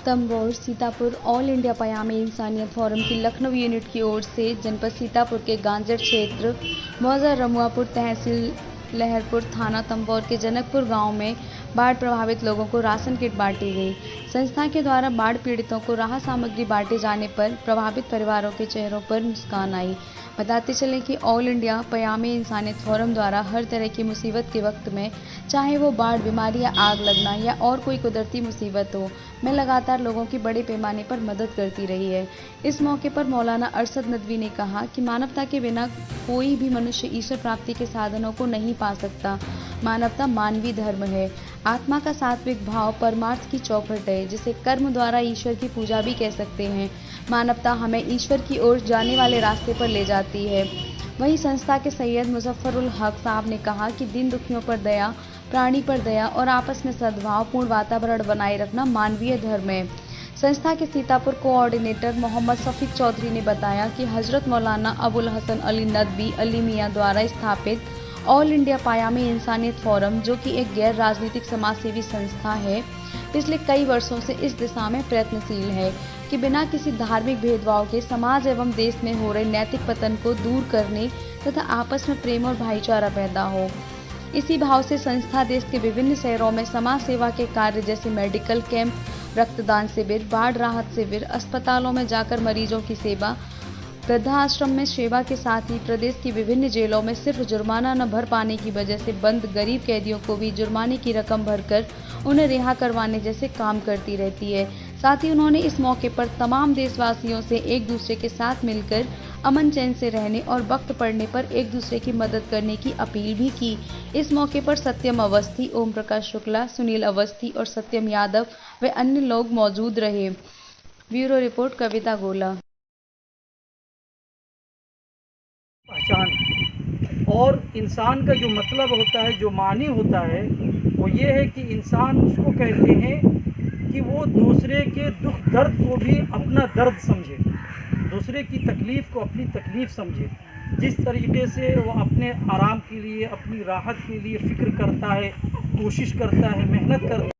तंबोर Sitapur all India पयामे इंसानियत forum की Lucknow unit की ओर से जनपद सीतापुर के गांजर क्षेत्र मौजा रमुआपुर तहसील लहरपुर थाना तंबोर के जनकपुर गांव में बाढ़ प्रभावित लोगों को राशन किट बांटी गई। संस्था के द्वारा बाढ़ पीड़ितों को राहत सामग्री बांटे जाने पर प्रभावित परिवारों के चेहरों पर मुस्कान आई। बताते चलें कि ऑल इंडिया पयामे इंसानियत फोरम द्वारा हर तरह की मुसीबत के वक्त में, चाहे वो बाढ़, बीमारी या आग लगना या और कोई कुदरती मुसीबत हो, में लगातार लोगों की बड़े पैमाने पर मदद करती रही है। इस मौके पर मौलाना अरशद नदवी ने कहा कि मानवता के बिना कोई भी मनुष्य ईश्वर प्राप्ति के साधनों को नहीं पा सकता। मानवता मानवीय धर्म है। आत्मा का सात्विक भाव परमार्थ की चौखट है, जिसे कर्म द्वारा ईश्वर की पूजा भी कह सकते हैं। मानवता हमें ईश्वर की ओर जाने वाले रास्ते पर ले जाती है। वहीं संस्था के सैयद मुजफ्फरुल हक साहब ने कहा कि दीन दुखियों पर दया, प्राणी पर दया और आपस में सद्भावपूर्ण वातावरण बनाए रखना मानवीय धर्म है। संस्था के सीतापुर कोऑर्डिनेटर मोहम्मद शफीक चौधरी ने बताया कि हजरत मौलाना अबुल हसन अली नदवी अली मियां द्वारा स्थापित ऑल इंडिया पयामे इंसानियत फोरम, जो कि एक गैर राजनीतिक समाजसेवी संस्था है, पिछले कई वर्षों से इस दिशा में प्रयत्नशील है कि बिना किसी धार्मिक भेदभाव के समाज एवं देश में हो रहे नैतिक पतन को दूर करने तथा आपस में प्रेम और भाईचारा पैदा हो। इसी भाव से संस्था देश के विभिन्न शहरों में समाज सेवा के कार्य जैसे मेडिकल कैंप, रक्तदान शिविर, बाढ़ राहत शिविर, अस्पतालों में जाकर मरीजों की सेवा, वृद्धाश्रम में सेवा के साथ ही प्रदेश की विभिन्न जेलों में सिर्फ जुर्माना न भर पाने की वजह से बंद गरीब कैदियों को भी जुर्माने की रकम भरकर उन्हें रिहा करवाने जैसे काम करती रहती है। साथ ही उन्होंने इस मौके पर तमाम देशवासियों से एक दूसरे के साथ मिलकर अमन चैन से रहने और वक्त पड़ने पर एक दूसरे की मदद करने की अपील भी की। इस मौके पर सत्यम अवस्थी, ओम प्रकाश शुक्ला, सुनील अवस्थी और सत्यम यादव व अन्य लोग मौजूद रहे। ब्यूरो रिपोर्ट कविता गोला। पहचान और इंसान का जो मतलब होता है, जो मानी होता है, वो ये है कि इंसान उसको कहते हैं कि वो दूसरे के दुख दर्द को भी अपना दर्द समझे, दूसरे की तकलीफ़ को अपनी तकलीफ़ समझे। जिस तरीके से वो अपने आराम के लिए, अपनी राहत के लिए फ़िक्र करता है, कोशिश करता है, मेहनत करता है।